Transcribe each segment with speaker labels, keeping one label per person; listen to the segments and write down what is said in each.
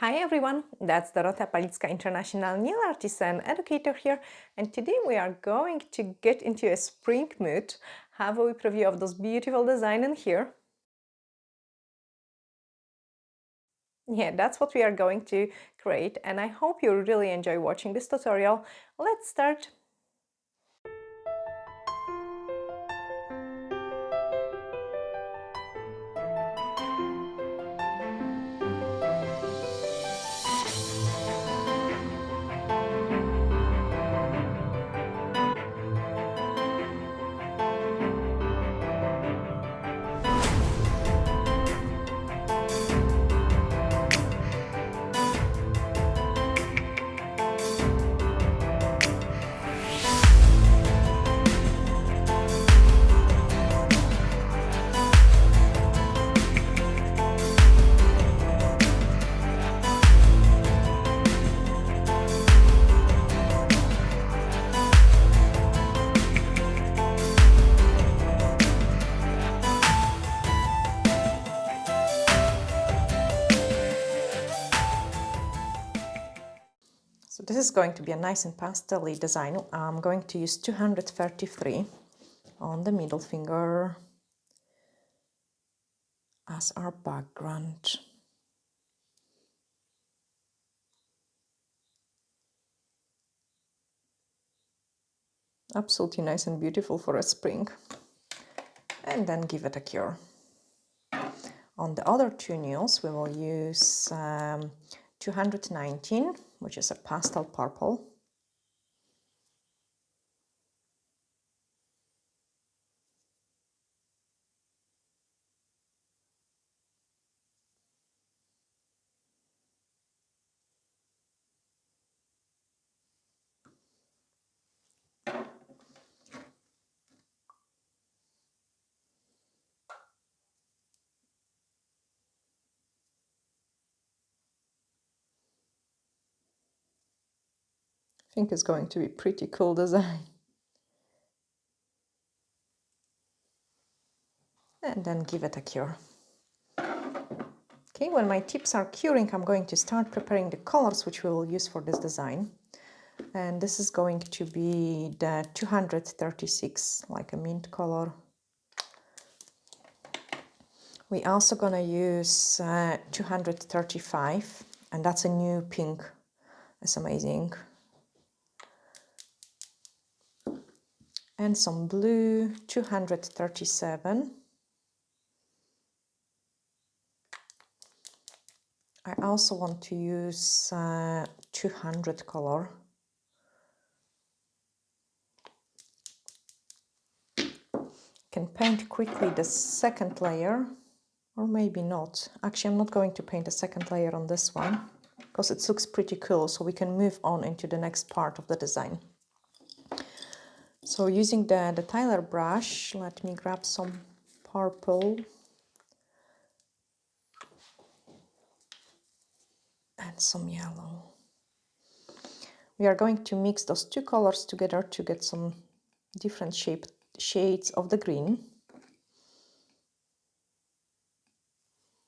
Speaker 1: Hi everyone, that's Dorota Palicka, international nail artist and educator here, and today we are going to get into a spring mood, have a preview of those beautiful designs in here. Yeah, that's what we are going to create, and I hope you really enjoy watching this tutorial. Let's start. So this is going to be a nice and pastel-y design. I'm going to use 233 on the middle finger as our background. Absolutely nice and beautiful for a spring. And then give it a cure. On the other two nails, we will use 219, which is a pastel purple. I think it's going to be pretty cool design. And then give it a cure. Okay, when my tips are curing, I'm going to start preparing the colors which we will use for this design. And this is going to be the 236, like a mint color. We also gonna use 235, and that's a new pink. It's amazing. And some blue, 237. I also want to use 200 color. Can paint quickly the second layer, or maybe not. Actually, I'm not going to paint a second layer on this one because it looks pretty cool, so we can move on into the next part of the design. So using the Tyler brush, let me grab some purple and some yellow. We are going to mix those two colors together to get some different shades of the green.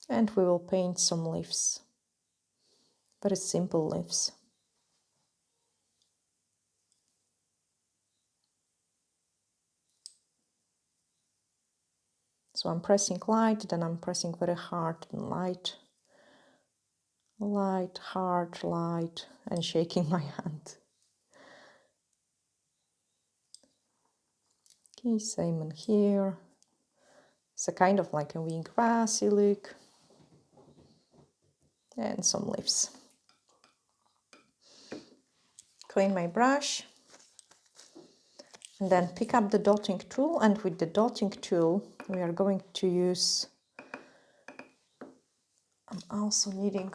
Speaker 1: And we will paint some leaves, very simple leaves. So I'm pressing light, then I'm pressing very hard and light. Light, hard, light, and shaking my hand. Okay, same in here. It's a kind of like a wee grassy look. And some leaves. Clean my brush. And then pick up the dotting tool, and with the dotting tool we are going to use, I'm also needing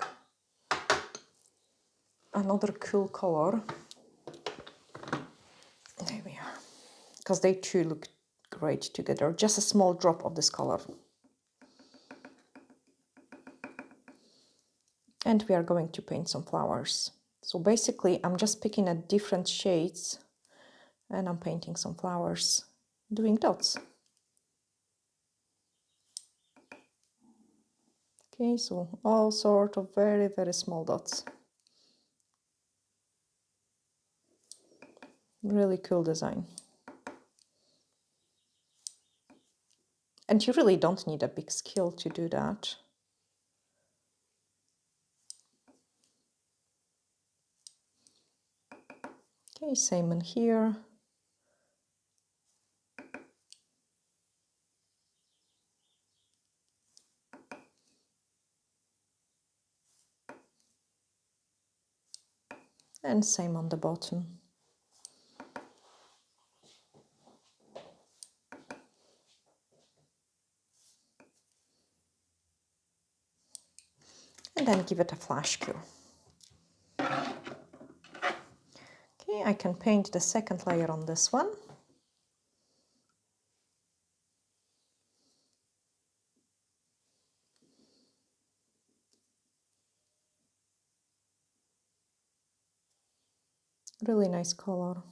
Speaker 1: another cool color. There we are. Because they two look great together. Just a small drop of this color. And we are going to paint some flowers. So basically I'm just picking at different shades and I'm painting some flowers, doing dots. Okay, so all sort of very, very small dots. Really cool design. And you really don't need a big skill to do that. Okay, same in here. And same on the bottom. And then give it a flash cure. Okay, I can paint the second layer on this one. Really nice color.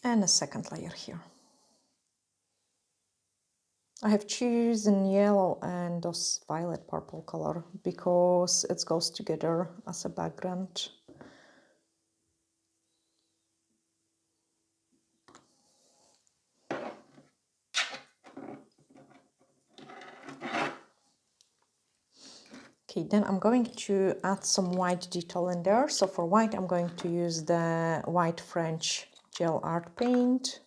Speaker 1: And a second layer here. I have chosen yellow and this violet purple color because it goes together as a background. Okay, then I'm going to add some white detail in there. So for white, I'm going to use the white French gel art paint.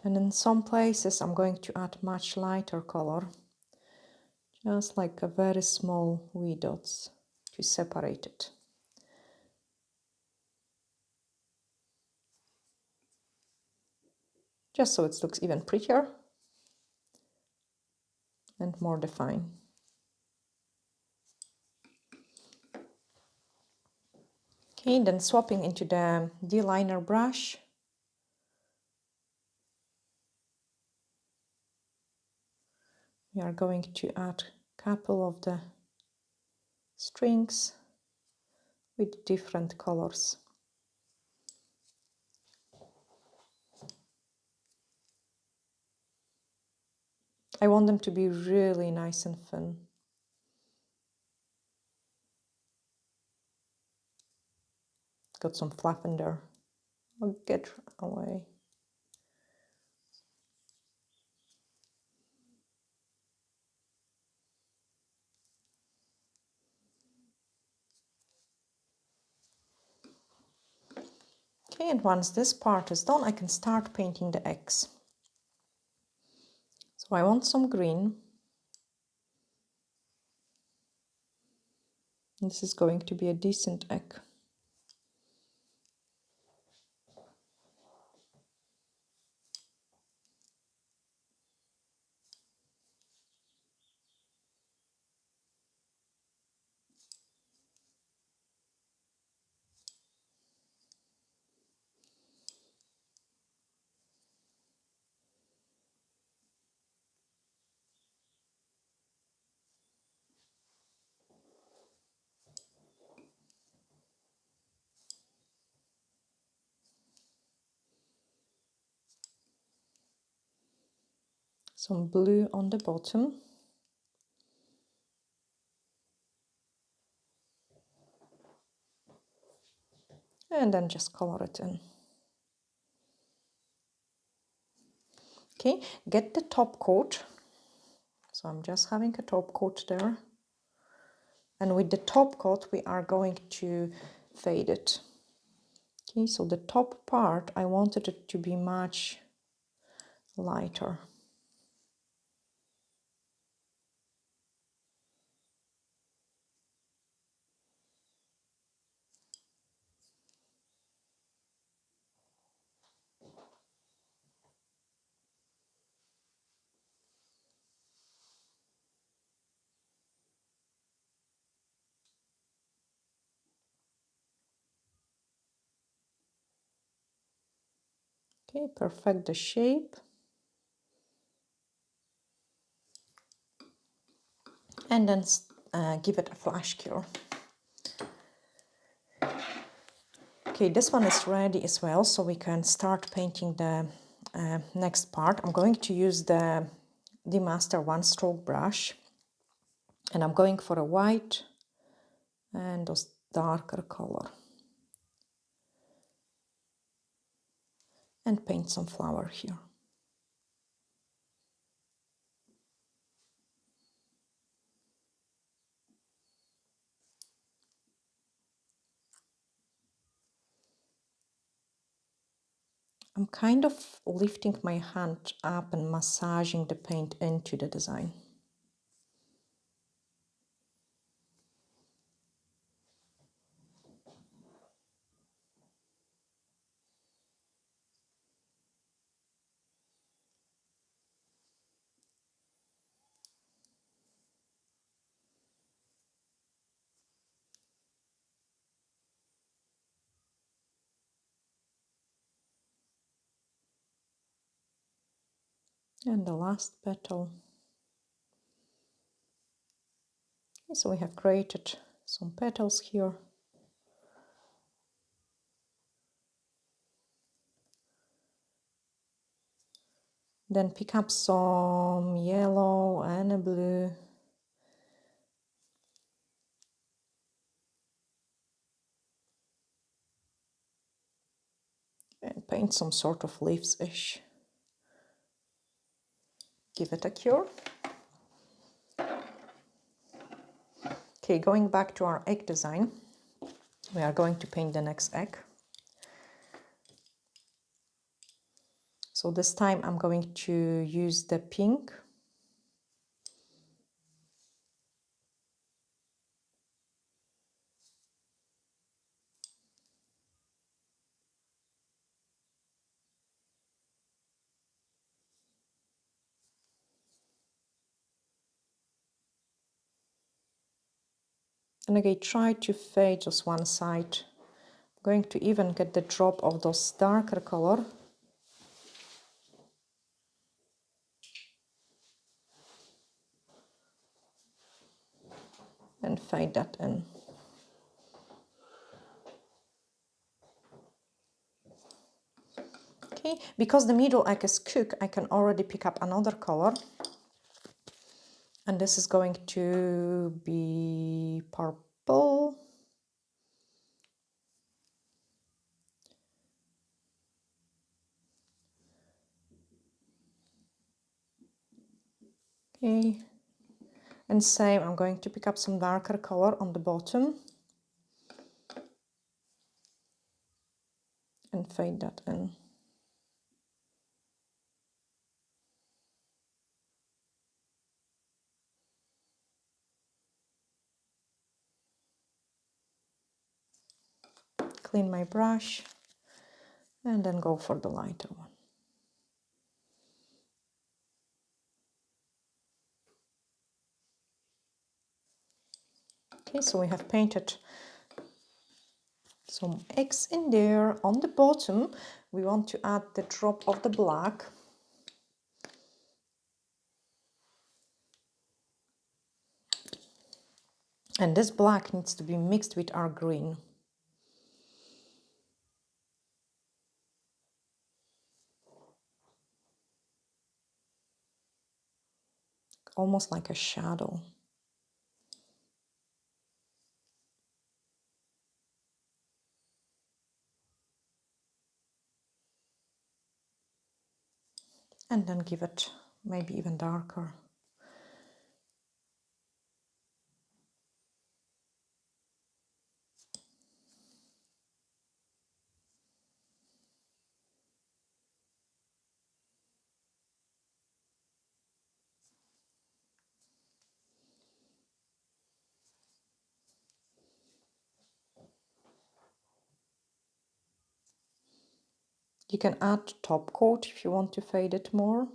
Speaker 1: And in some places, I'm going to add much lighter color, just like a very small wee dots to separate it. Just so it looks even prettier and more defined. Okay, then swapping into the D-liner brush. We are going to add a couple of the strings with different colors. I want them to be really nice and thin. Got some fluff in there. I'll get away. Okay, and once this part is done, I can start painting the eggs. So I want some green. This is going to be a decent egg. Some blue on the bottom. And then just color it in. Okay, get the top coat. So I'm just having a top coat there. And with the top coat, we are going to fade it. Okay, so the top part, I wanted it to be much lighter. Okay, perfect the shape. and then give it a flash cure. Okay, this one is ready as well, so we can start painting the next part. I'm going to use the Master one stroke brush, and I'm going for a white and those darker color, and paint some flower here. I'm kind of lifting my hand up and massaging the paint into the design. And the last petal. So we have created some petals here. Then pick up some yellow and a blue. And paint some sort of leaves-ish. Give it a cure. Okay, going back to our egg design, we are going to paint the next egg. So this time I'm going to use the pink. And again, try to fade just one side. I'm going to even get the drop of those darker color. And fade that in. Okay, because the middle egg is cooked, I can already pick up another color. And this is going to be purple. Okay, and same, I'm going to pick up some darker color on the bottom and fade that in. Clean my brush and then go for the lighter one. Okay, so we have painted some eggs in there. On the bottom, we want to add the drop of the black. And this black needs to be mixed with our green. Almost like a shadow. And then give it maybe even darker. You can add top coat if you want to fade it more.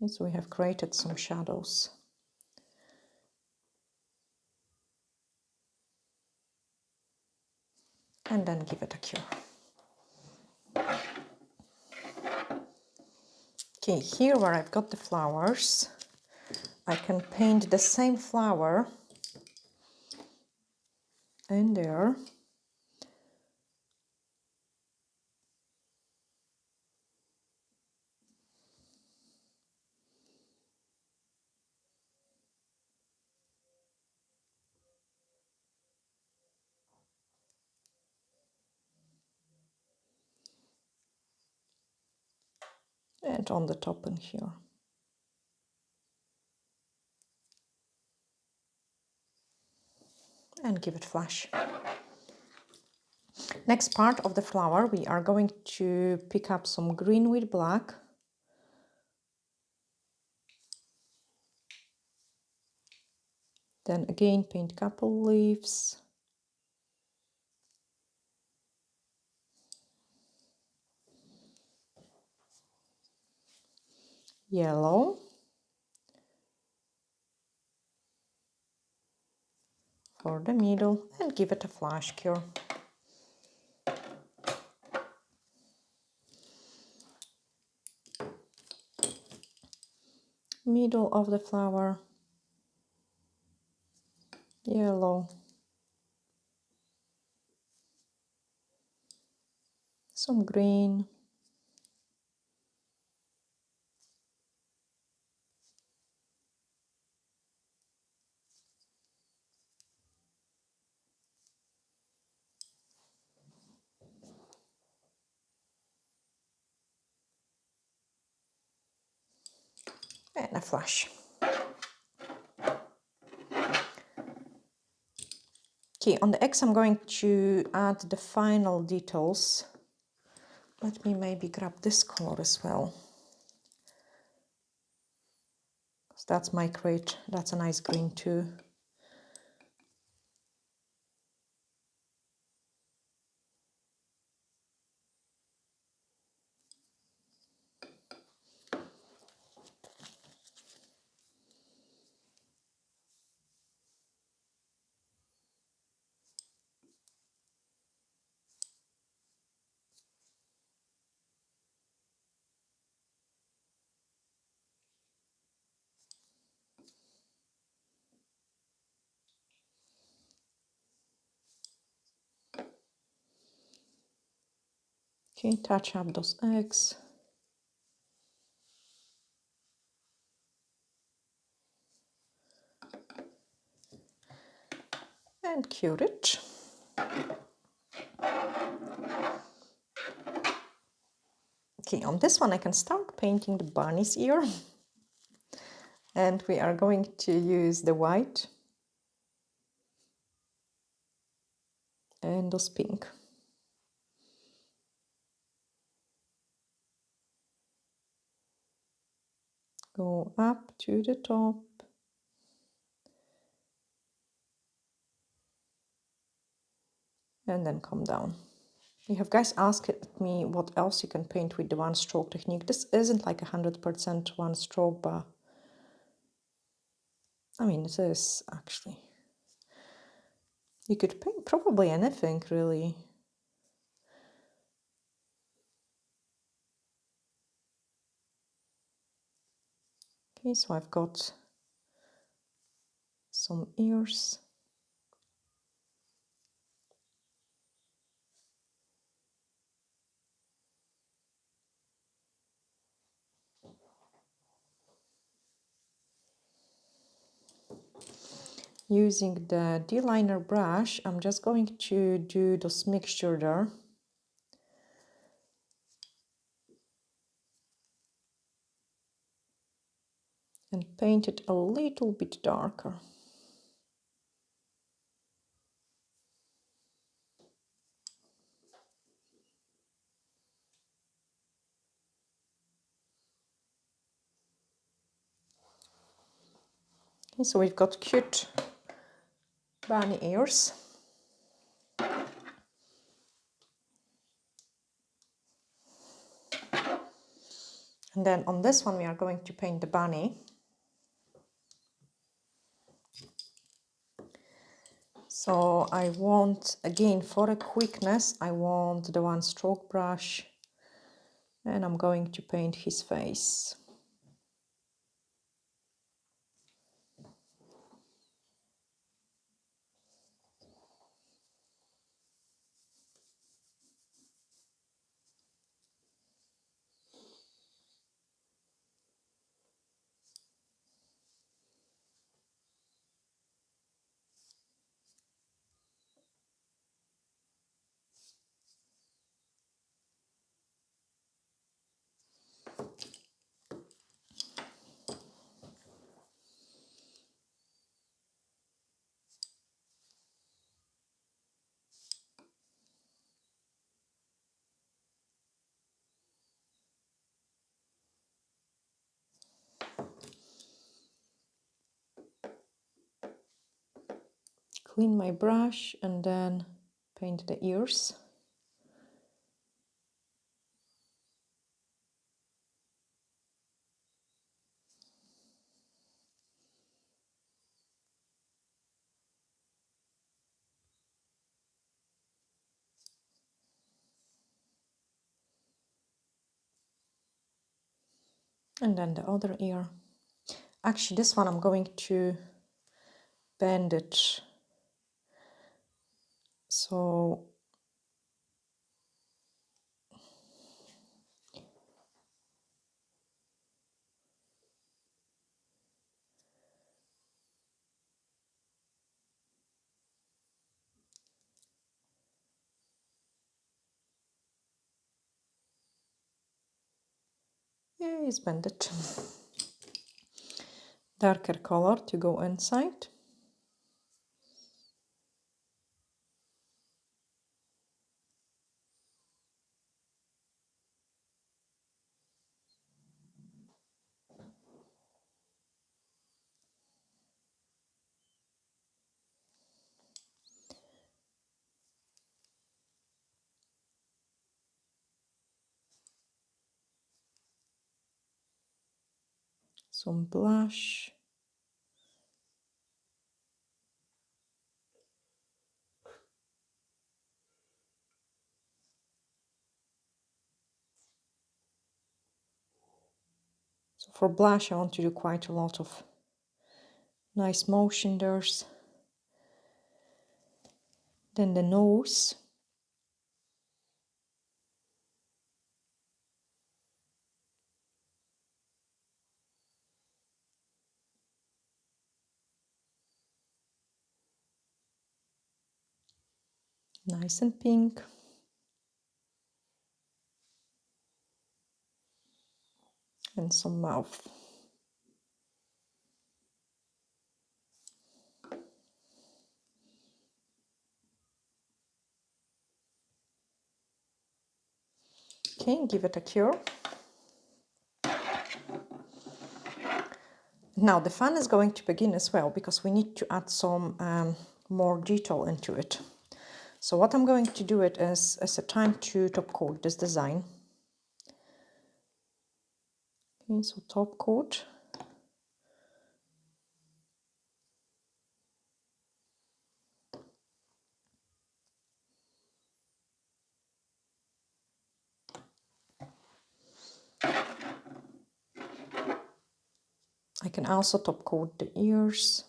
Speaker 1: Okay, so we have created some shadows. And then give it a cure. Okay, here where I've got the flowers, I can paint the same flower in there. And on the top in here. And give it flash. Next part of the flower, we are going to pick up some green with black. Then again paint couple leaves. Yellow. For the middle and give it a flash cure. Middle of the flower, yellow, some green, and a flash. Okay, on the X I'm going to add the final details. Let me maybe grab this color as well. That's my crate, that's a nice green too. Okay, touch up those eggs. And cure it. Okay, on this one I can start painting the bunny's ear. And we are going to use the white and those pink. Go up to the top. And then come down. You have guys asked me what else you can paint with the one stroke technique. This isn't like 100% one stroke, but I mean it is actually. You could paint probably anything really. Okay, so I've got some ears. Using the D-liner brush, I'm just going to do this mixture there. And paint it a little bit darker. Okay, so we've got cute bunny ears. And then on this one we are going to paint the bunny. So I want, again, for a quickness, I want the one stroke brush And I'm going to paint his face. Clean my brush and then paint the ears. And then the other ear. Actually, this one I'm going to bend it. So yeah, it's bended. Darker color to go inside. Some blush. So for blush, I want to do quite a lot of nice motion there. Then the nose. Nice and pink. And some mouth. Okay, give it a cure. Now the fun is going to begin as well, because we need to add some more detail into it. So what I'm going to do it is as a time to top coat this design. Okay, so top coat. I can also top coat the ears.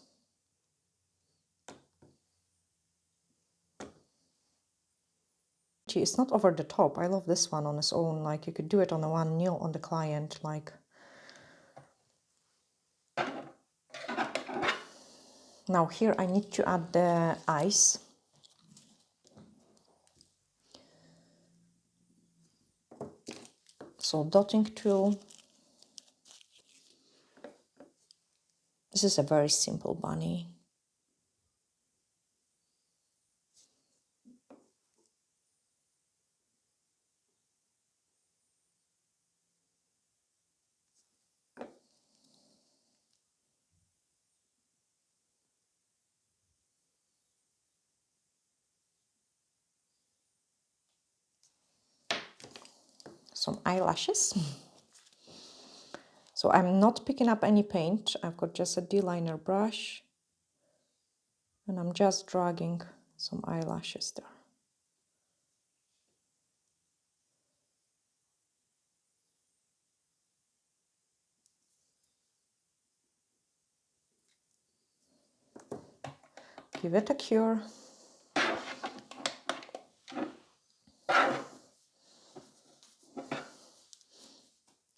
Speaker 1: It's not over the top. I love this one on its own. Like you could do it on the one nail on the client. Like now here I need to add the eyes. So dotting tool. This is a very simple bunny. Some eyelashes. So I'm not picking up any paint. I've got just a D-liner brush and I'm just dragging some eyelashes there. give it a cure.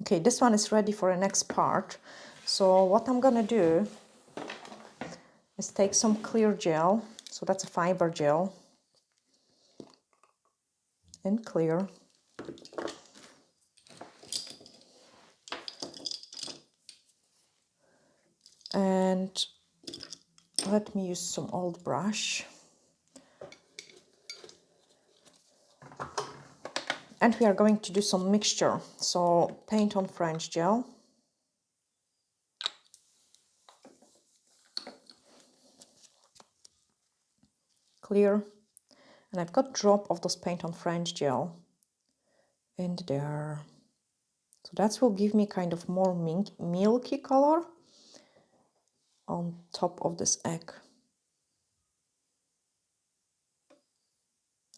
Speaker 1: Okay, this one is ready for the next part. So what I'm gonna do is take some clear gel. So that's a fiber gel in clear. And let me use some old brush. And we are going to do some mixture. So paint on French gel. Clear. And I've got a drop of this paint on French gel in there. So that will give me kind of more milky color on top of this egg.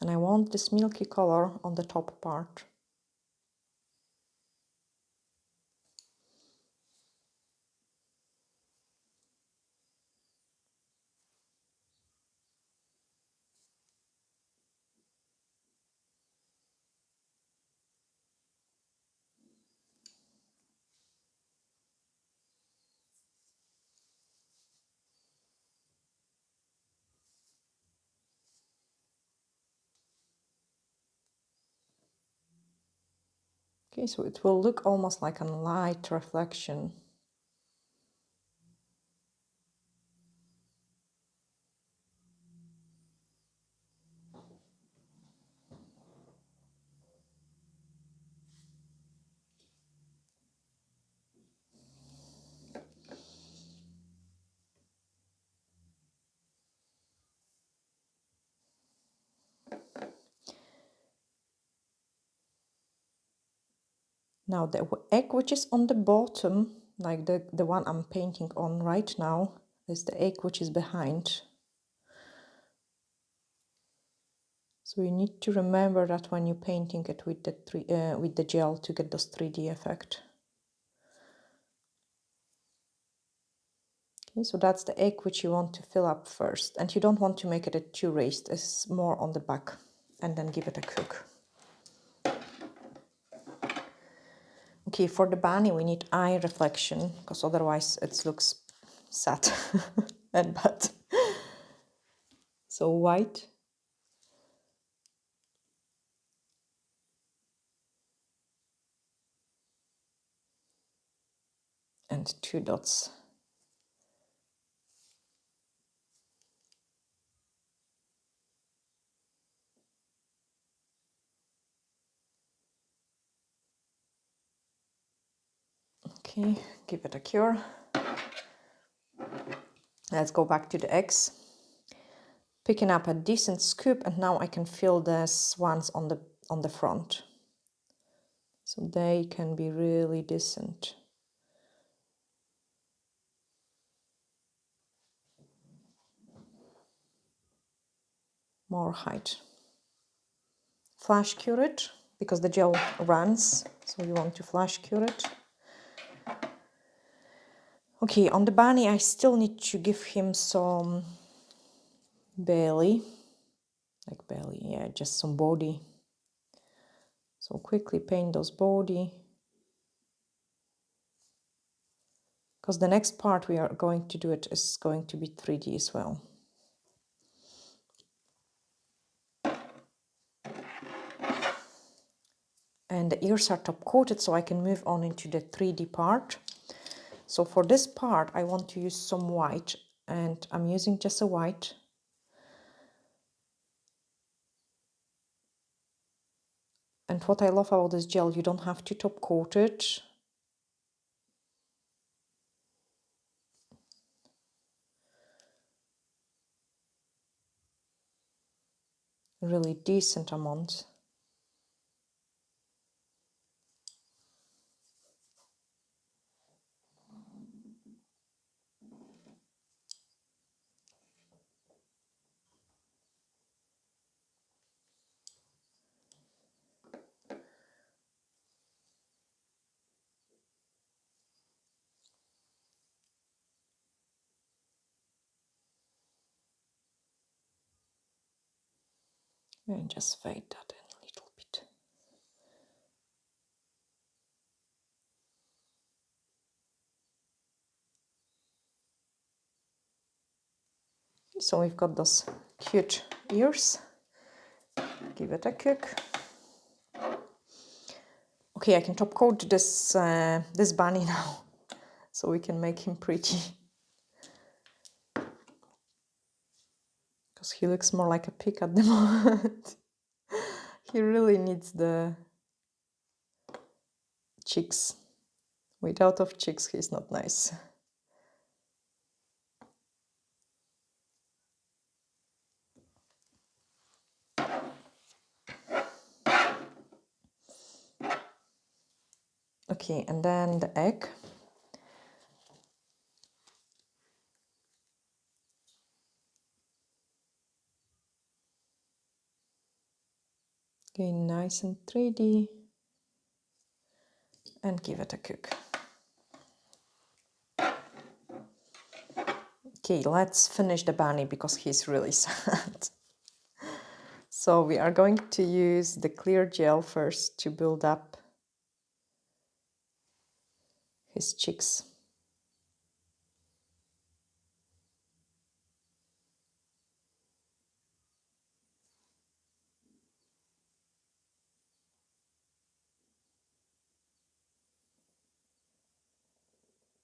Speaker 1: And I want this milky color on the top part. Okay, so it will look almost like a light reflection. Now the egg which is on the bottom, like the one I'm painting on right now, is the egg which is behind. So you need to remember that when you're painting it with the gel to get this 3D effect. Okay, so that's the egg which you want to fill up first, and you don't want to make it too raised. It's more on the back, and then give it a cook. Okay, for the bunny we need eye reflection, because otherwise it looks sad and bad. So white. And 2 dots. Okay, give it a cure. Let's go back to the eggs. Picking up a decent scoop, and now I can fill these ones on the front. So they can be really decent. More height. Flash cure it, because the gel runs, so you want to flash cure it. Okay, on the bunny I still need to give him some belly. Like belly, yeah, just some body. So quickly paint those body. Because the next part we are going to do it is going to be 3D as well. And the ears are top coated, so I can move on into the 3D part. So for this part I want to use some white, and I'm using just a white. And what I love about this gel, you don't have to top coat it. Really decent amount. And just fade that in a little bit. So we've got those cute ears. Give it a cook. Okay, I can top coat this this bunny now, so we can make him pretty. Because he looks more like a pig at the moment. He really needs the cheeks. Without of cheeks, he's not nice. Okay, and then the egg. Okay, nice and 3D. And give it a cook. Okay, let's finish the bunny because he's really sad. So we are going to use the clear gel first to build up his cheeks.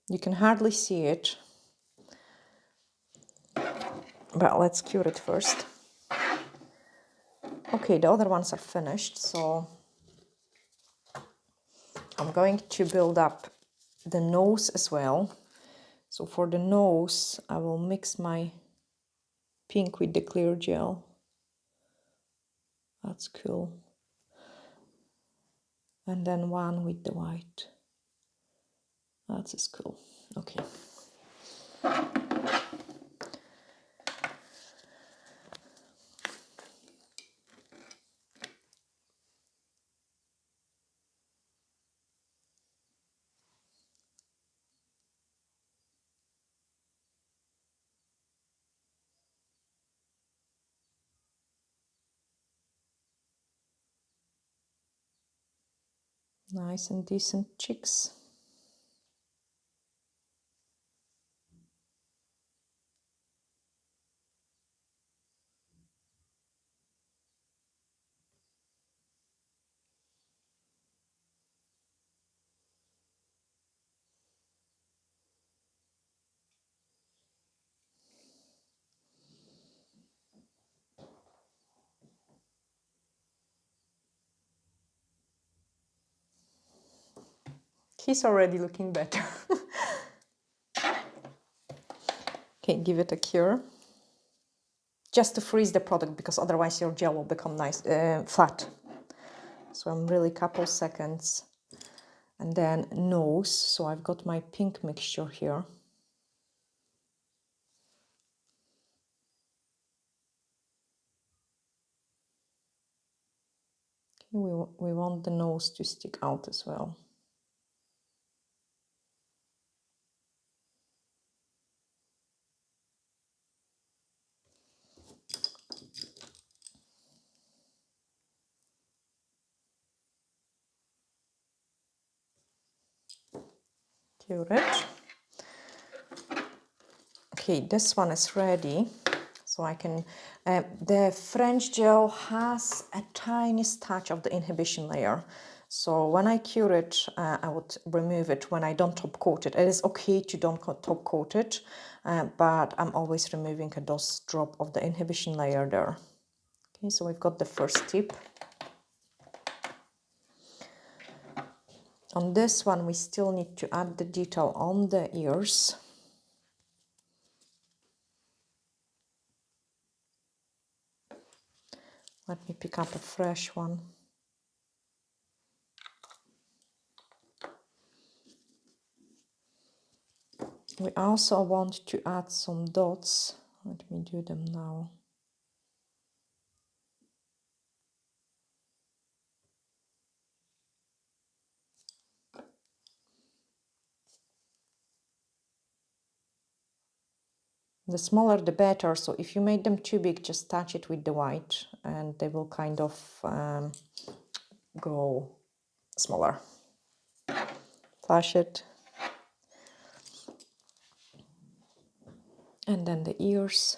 Speaker 1: You can hardly see it, but let's cure it first. Okay, the other ones are finished, so I'm going to build up the nose as well. So for the nose, I will mix my pink with the clear gel. That's cool. And then one with the white. That's as cool. Okay. Nice and decent cheeks. He's already looking better. Okay, give it a cure. Just to freeze the product because otherwise your gel will become nice, flat. So I'm really couple seconds. And then nose. So I've got my pink mixture here. Okay, we want the nose to stick out as well. Cure it. Okay, this one is ready. So I can, the French gel has a tiniest touch of the inhibition layer. So when I cure it, I would remove it when I don't top coat it. It is okay to don't top coat it, but I'm always removing a dose drop of the inhibition layer there. Okay, so we've got the first tip. On this one, we still need to add the detail on the ears. Let me pick up a fresh one. We also want to add some dots. Let me do them now. The smaller the better, so if you make them too big, just touch it with the white and they will kind of go smaller. Flash it. And then the ears.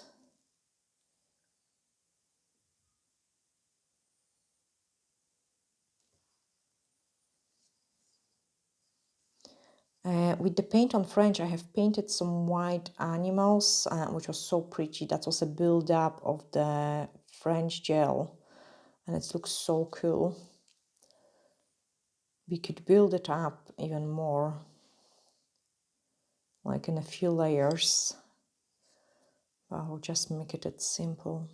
Speaker 1: With the paint on French, I have painted some white animals, which was so pretty. That was a build-up of the French gel, and it looks so cool. We could build it up even more, like in a few layers. I'll just make it simple.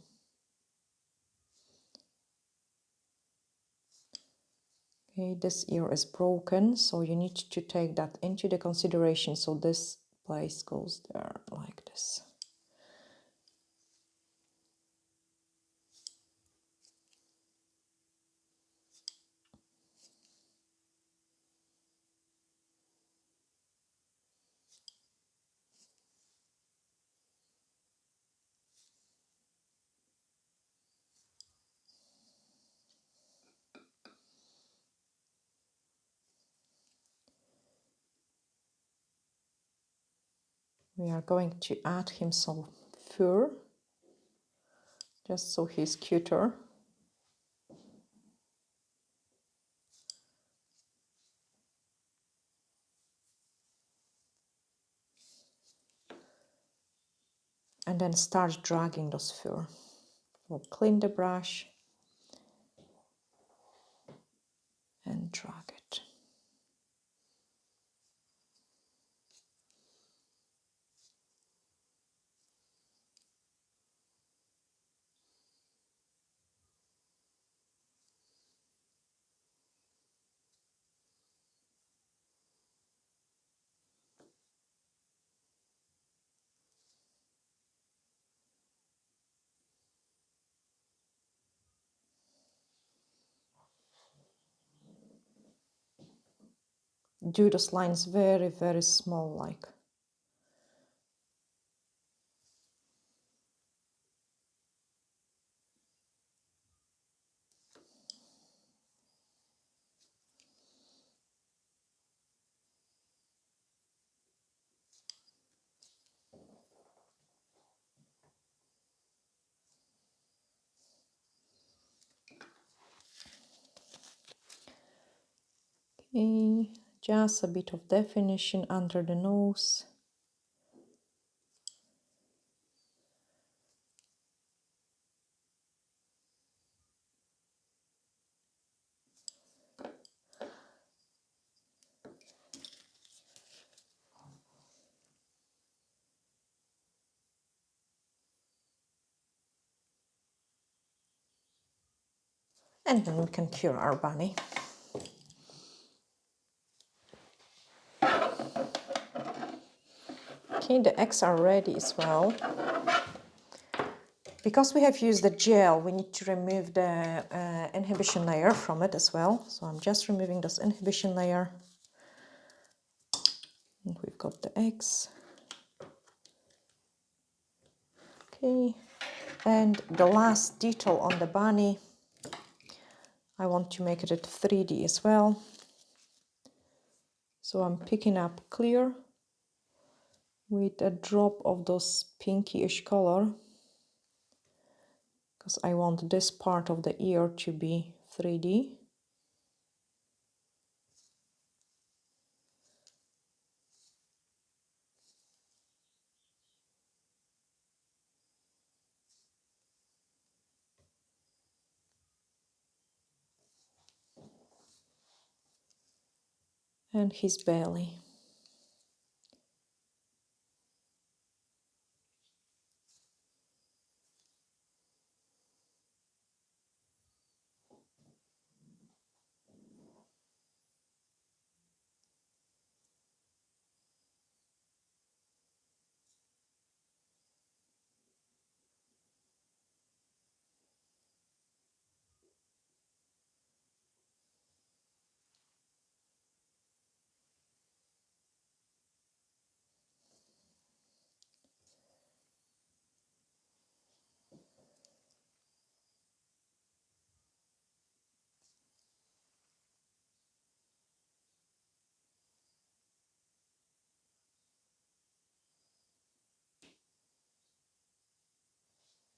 Speaker 1: Okay, this ear is broken, so you need to take that into the consideration. So this place goes there like this. We are going to add him some fur, just so he's cuter. And then start dragging those fur. We'll clean the brush and drag it. Do those lines very, very small, like. Okay, just a bit of definition under the nose. And then we can cure our bunny. Okay, the eggs are ready as well. Because we have used the gel, we need to remove the inhibition layer from it as well. So I'm just removing this inhibition layer. And we've got the eggs. Okay, and the last detail on the bunny, I want to make it 3D as well. So I'm picking up clear with a drop of those pinky-ish color, because I want this part of the ear to be 3D. And his belly.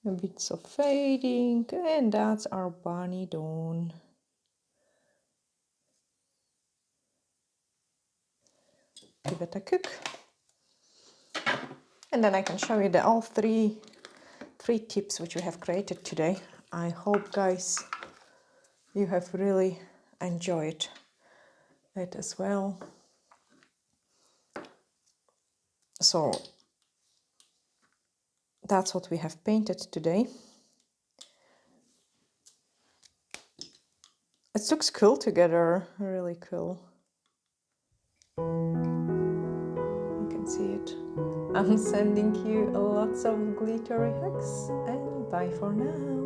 Speaker 1: A bit of fading, and that's our bunny done. Give it a cook. And then I can show you all three tips which we have created today. I hope, guys, you have really enjoyed it as well. So that's what we have painted today. It looks cool together, really cool. You can see it. I'm sending you lots of glittery hugs, and bye for now.